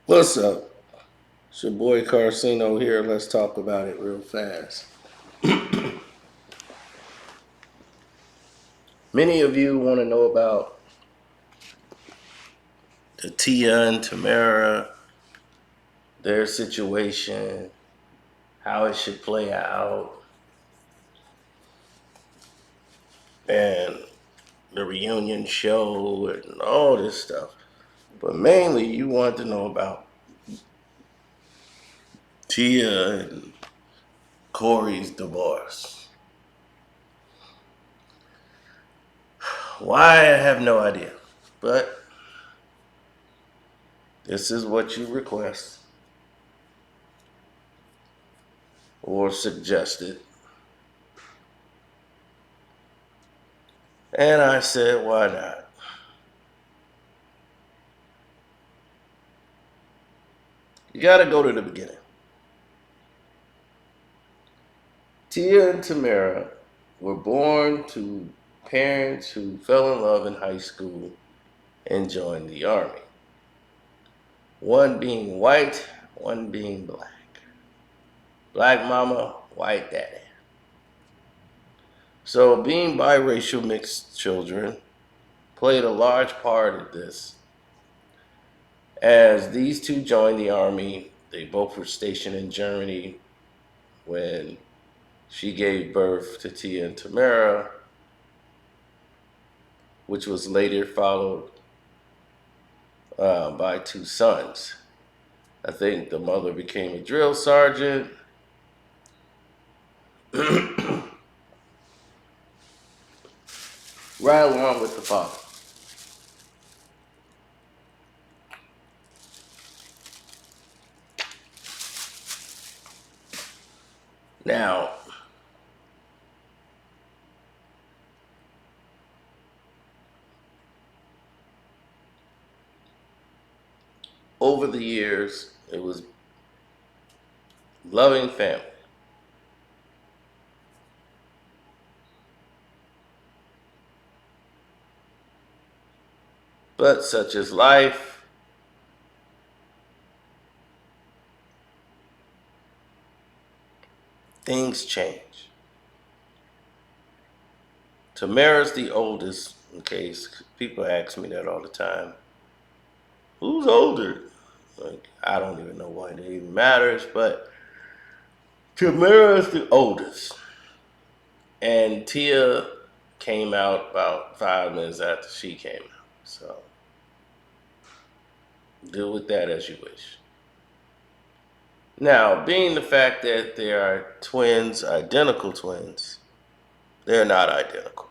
What's up? It's your boy Carcino here. Let's talk about it real fast. Many of you want to know about the Tia and Tamara, their situation, how it should play out, and the reunion show, and all this stuff. But mainly, you want to know about Tia and Cory's divorce. Why, I have no idea. But this is what you request or suggested. And I said, why not? You got to go to the beginning. Tia and Tamara were born to parents who fell in love in high school and joined the army. One being white, one being black. Black mama, white daddy. So being biracial mixed children played a large part of this. As these two joined the army, they both were stationed in Germany when she gave birth to Tia and Tamara, which was later followed by two sons. I think the mother became a drill sergeant. Right along with the father. Now, over the years, it was loving family. But such is life. Things change. Tamara's the oldest, in case people ask me that all the time. Who's older? Like, I don't even know why it even matters, but Tamara's the oldest. And Tia came out about 5 minutes after she came out. So deal with that as you wish. Now, being the fact that they are twins, identical twins, they're not identical.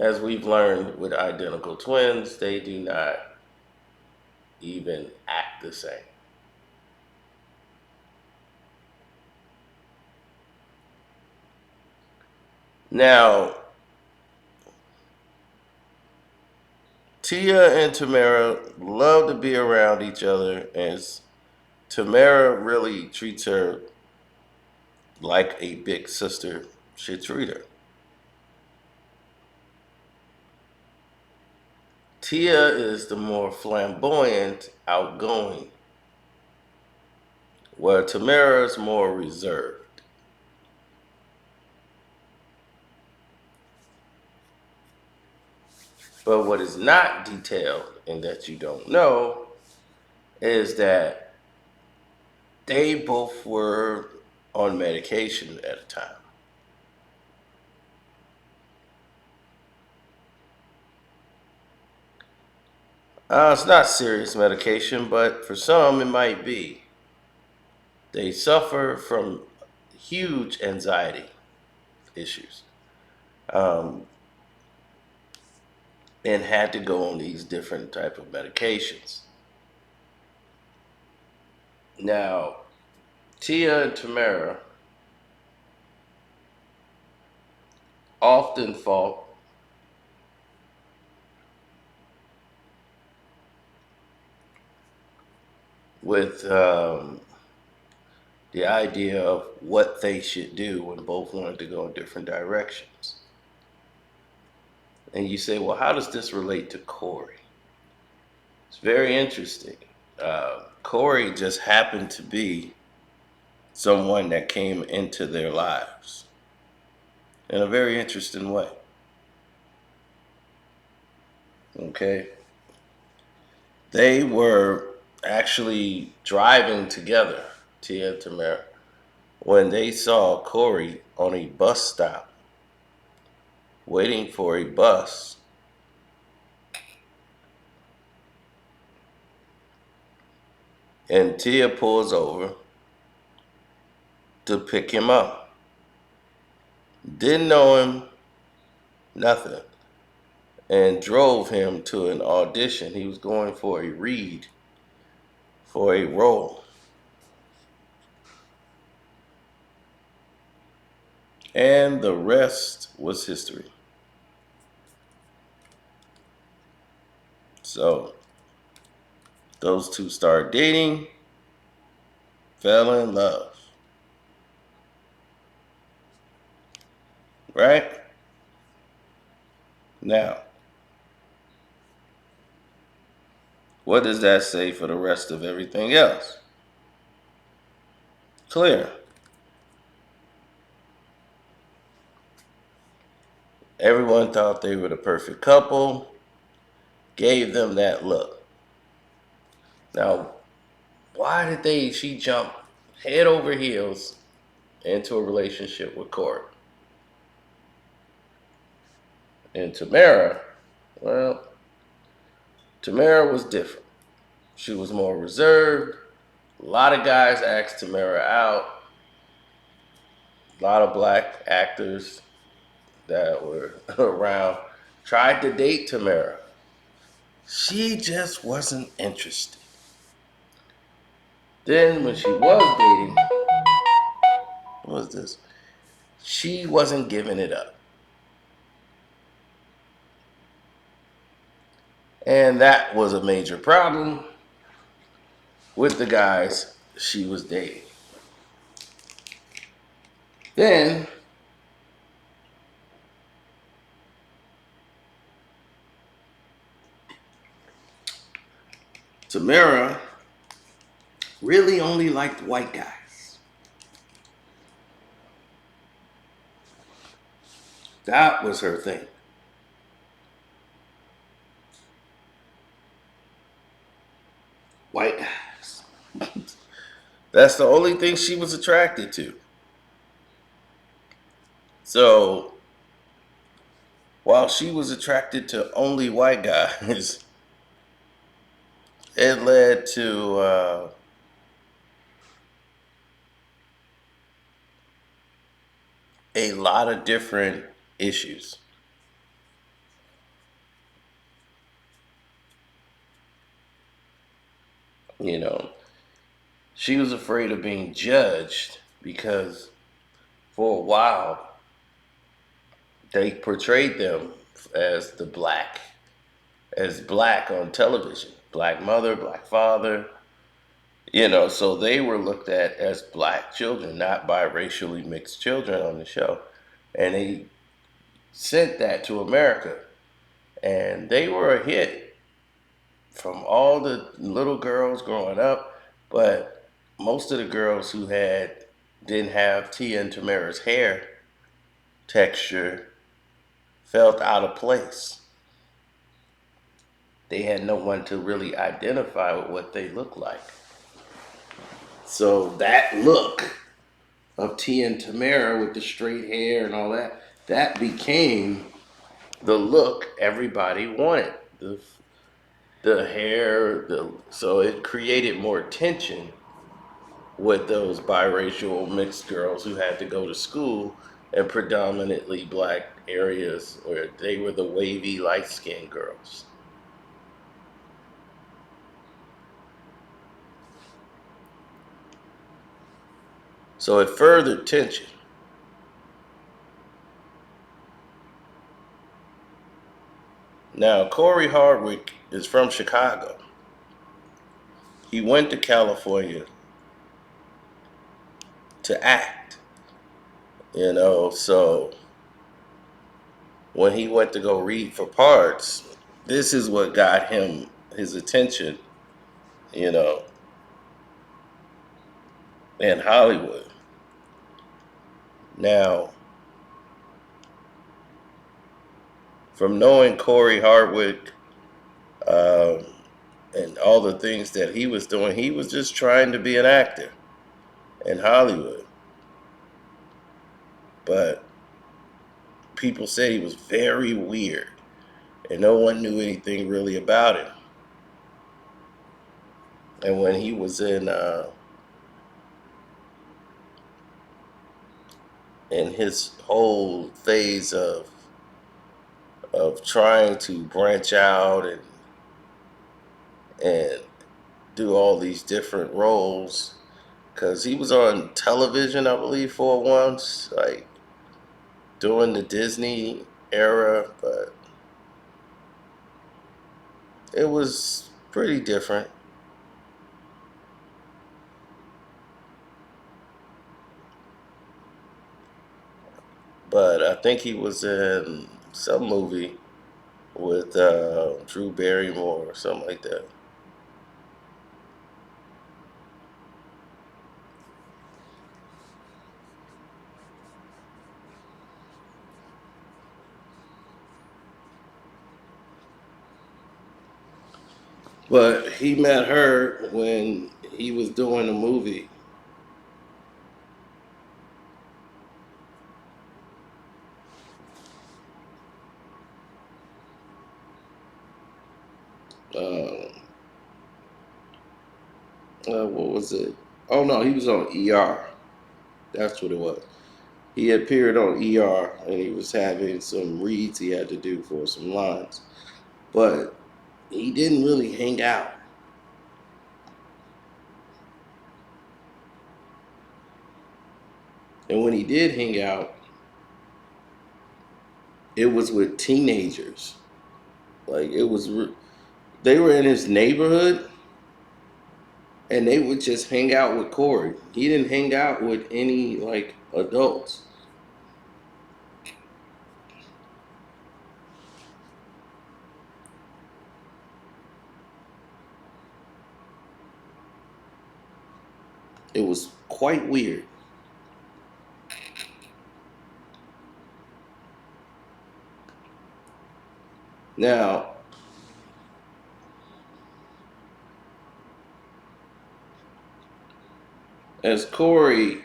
As we've learned with identical twins, they do not even act the same. Now, Tia and Tamara love to be around each other, as Tamara really treats her like a big sister should treat her. Tia is the more flamboyant, outgoing, where Tamara is more reserved. But what is not detailed and that you don't know is that they both were on medication at a time. It's not serious medication, but for some it might be. They suffer from huge anxiety issues, um, and had to go on these different type of medications. Now, Tia and Tamara often fought with the idea of what they should do when both wanted to go in different directions. And you say, well, how does this relate to Cory? It's very interesting. Cory just happened to be someone that came into their lives in a very interesting way. Okay. They were actually driving together, Tia and Tamara, when they saw Cory on a bus stop waiting for a bus. And Tia pulls over to pick him up. Didn't know him, nothing, and drove him to an audition. He was going for a read for a role. And the rest was history. So those two started dating, fell in love. Right? Now, what does that say for the rest of everything else? Clear. Everyone thought they were the perfect couple, gave them that look. Now, why did she jump head over heels into a relationship with Cory? And Tamara, well, Tamara was different. She was more reserved. A lot of guys asked Tamara out. A lot of black actors that were around tried to date Tamara. She just wasn't interested. Then when she was dating, what was this? She wasn't giving it up. And that was a major problem with the guys she was dating. Then Tamara really only liked white guys. That was her thing. White guys. That's the only thing she was attracted to. So while she was attracted to only white guys, it led to a lot of different issues. You know, she was afraid of being judged because for a while they portrayed them as as black on television. Black mother, black father, so they were looked at as black children, not biracially mixed children on the show. And they sent that to America. And they were a hit from all the little girls growing up, but most of the girls who didn't have Tia and Tamara's hair texture felt out of place. They had no one to really identify with what they looked like. So that look of Tia and Tamara with the straight hair and all that, that became the look everybody wanted. The hair, so it created more tension with those biracial mixed girls who had to go to school in predominantly black areas where they were the wavy, light-skinned girls. So it furthered tension. Now, Cory Hardrict is from Chicago. He went to California to act, so when he went to go read for parts, this is what got him his attention, you know, in Hollywood. Now, from knowing Cory Hardwick um, and all the things that he was doing, he was just trying to be an actor in Hollywood. But people said he was very weird, and no one knew anything really about him. And when he was in his whole phase of trying to branch out and do all these different roles, because he was on television, I believe, for once, like during the Disney era, but it was pretty different. But I think he was in some movie with Drew Barrymore or something like that. But he met her when he was doing a movie. Uh, what was it? Oh no, he was on ER. That's what it was. He appeared on ER and he was having some reads he had to do for some lines. But he didn't really hang out. And when he did hang out, it was with teenagers. Like it was, they were in his neighborhood and they would just hang out with Corey. He didn't hang out with any like adults. It was quite weird. Now, as Corey,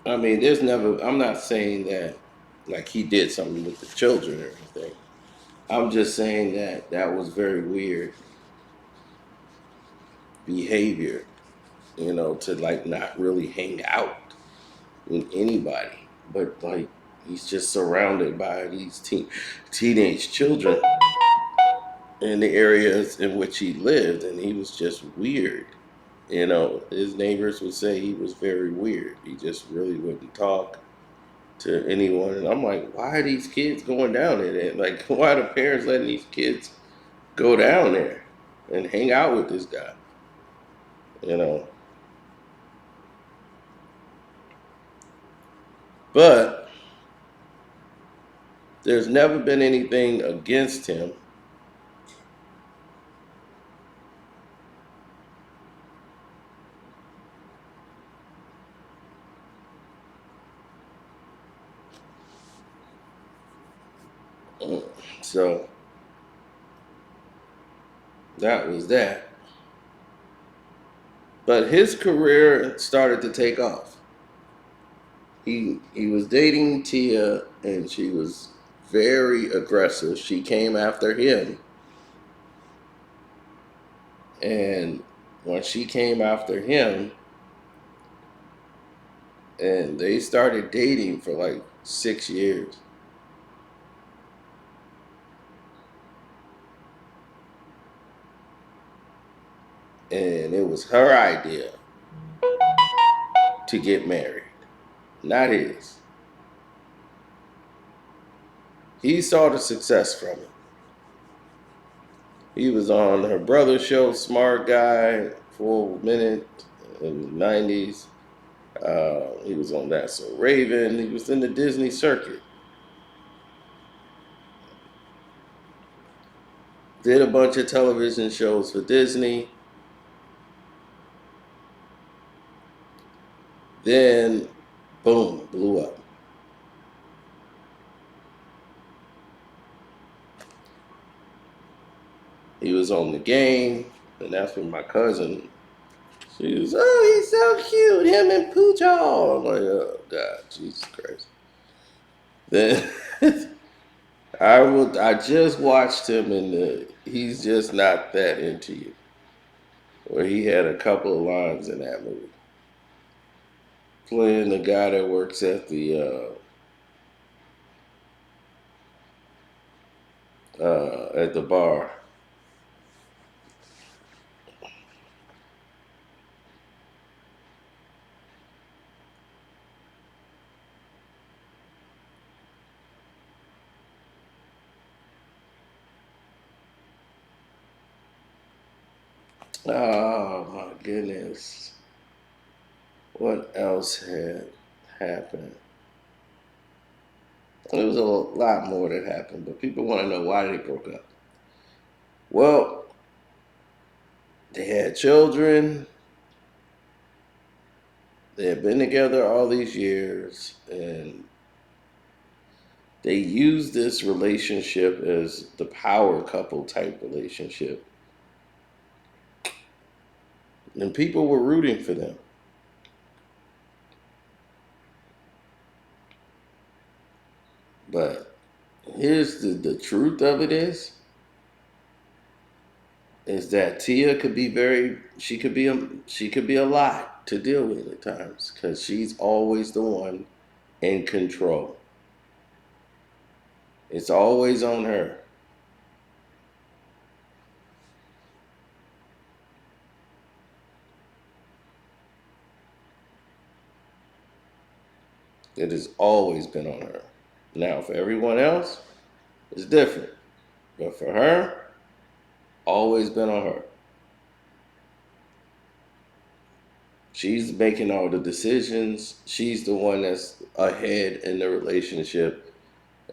I mean, there's never, I'm not saying that like he did something with the children or anything. I'm just saying that that was very weird behavior, to like not really hang out with anybody, but like he's just surrounded by these teenage children in the areas in which he lived, and he was just weird. His neighbors would say he was very weird. He just really wouldn't talk to anyone. And I'm like, why are these kids going down there? Like, why are the parents letting these kids go down there and hang out with this guy? You know. But there's never been anything against him. So that was that. But his career started to take off. He was dating Tia, and she was very aggressive. She came after him, and when she came after him, and they started dating for like 6 years, and it was her idea to get married, not his. He saw the success from it. He was on her brother's show, Smart Guy, for a minute in the 90s. He was on That So Raven. He was in the Disney circuit. did a bunch of television shows for Disney. Then, boom, blew up. He was on the game, and that's when my cousin, she was, oh, he's so cute, him and Poochal. I'm like, oh God, Jesus Christ. Then I just watched him in the He's Just Not That Into You, where he had a couple of lines in that movie, playing the guy that works at the bar. Oh my goodness. What else had happened? There was a lot more that happened, but people want to know why they broke up. Well, they had children. They had been together all these years, and they used this relationship as the power couple type relationship. And people were rooting for them. But here's the truth of it is that Tia could be she could be a lot to deal with at times because she's always the one in control. It's always on her. It has always been on her. Now, for everyone else, it's different. But for her, always been on her. She's making all the decisions. She's the one that's ahead in the relationship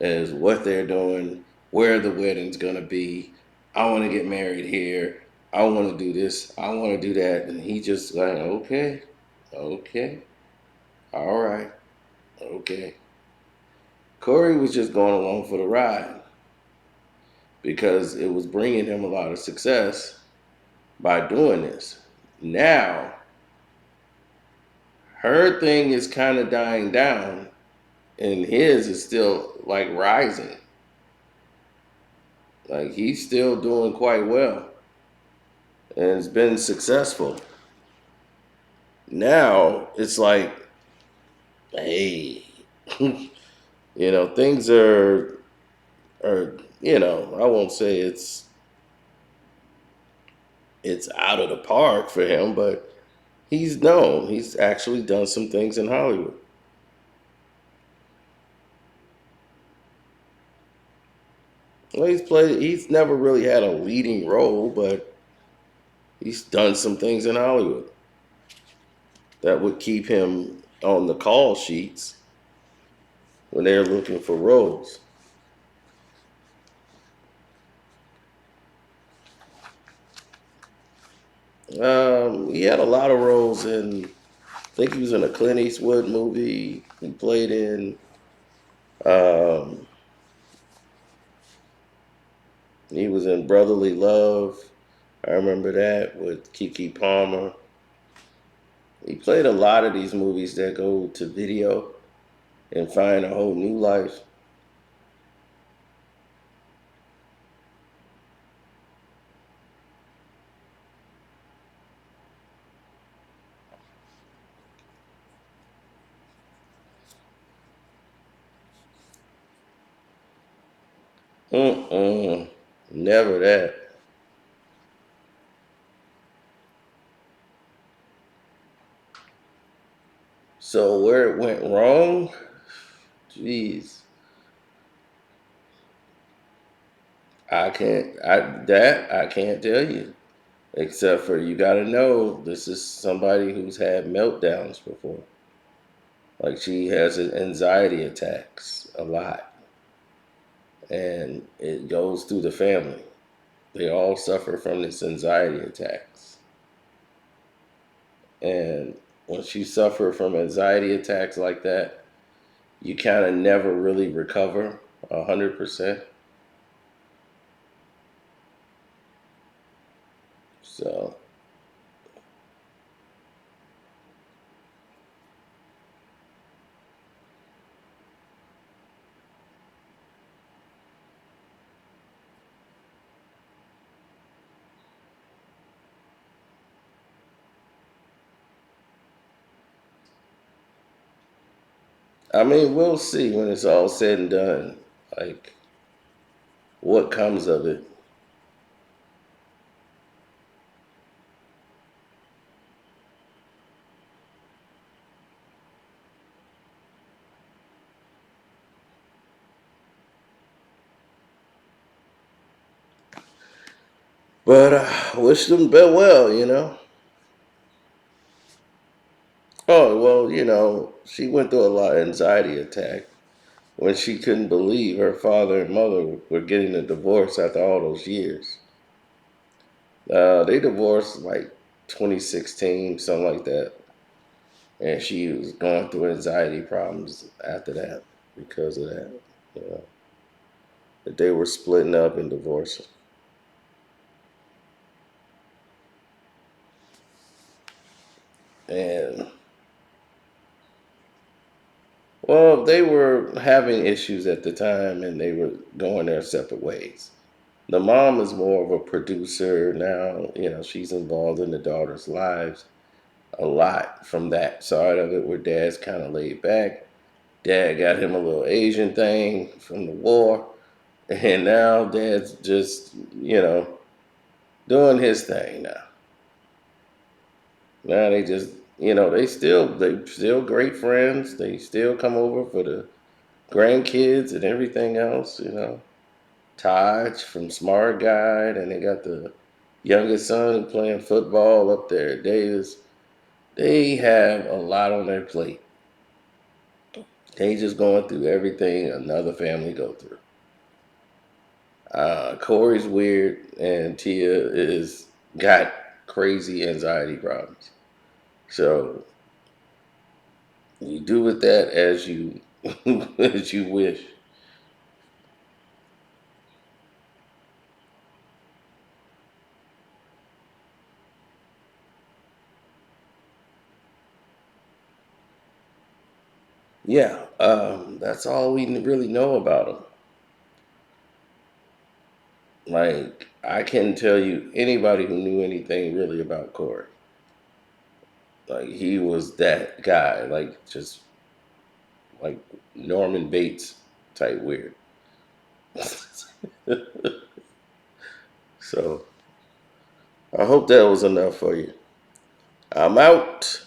as what they're doing, where the wedding's gonna be. I want to get married here. I want to do this. I want to do that. And he just like, okay, okay, all right, okay. Cory was just going along for the ride because it was bringing him a lot of success by doing this. Now, her thing is kind of dying down, and his is still like rising. Like he's still doing quite well and it's been successful. Now it's like, hey, things are I won't say it's out of the park for him, but he's known. He's actually done some things in Hollywood. Well, he's never really had a leading role, but he's done some things in Hollywood that would keep him on the call sheets when they're looking for roles. He had a lot of roles in. I think he was in a Clint Eastwood movie. He played in. Um, he was in Brotherly Love. I remember that with Kiki Palmer. He played a lot of these movies that go to video and find a whole new life. Mm-mm. Never that. So where it went wrong, jeez, I can't tell you. Except for you got to know this is somebody who's had meltdowns before. Like she has anxiety attacks a lot, and it goes through the family. They all suffer from this anxiety attacks. And once you suffer from anxiety attacks like that, you kind of never really recover 100%. So, I mean, we'll see when it's all said and done, like what comes of it. But wish them well. Oh, well, she went through a lot of anxiety attack when she couldn't believe her father and mother were getting a divorce after all those years. They divorced like 2016, something like that. And she was going through anxiety problems after that because of that. You know, that they were splitting up and divorcing. And well, they were having issues at the time and they were going their separate ways. The mom is more of a producer now. She's involved in the daughter's lives a lot from that side of it, where dad's kind of laid back. Dad got him a little Asian thing from the war, and now dad's just, doing his thing now. Now they just, they still great friends. They still come over for the grandkids and everything else. Taj from Smart Guide, and they got the youngest son playing football up there at Davis. They have a lot on their plate. They just going through everything another family go through. Corey's weird, and Tia is got crazy anxiety problems. So you do with that as you as you wish. Yeah, that's all we really know about him. Like, I can't tell you anybody who knew anything really about Corey. Like, he was that guy, like, just like Norman Bates type weird. So, I hope that was enough for you. I'm out.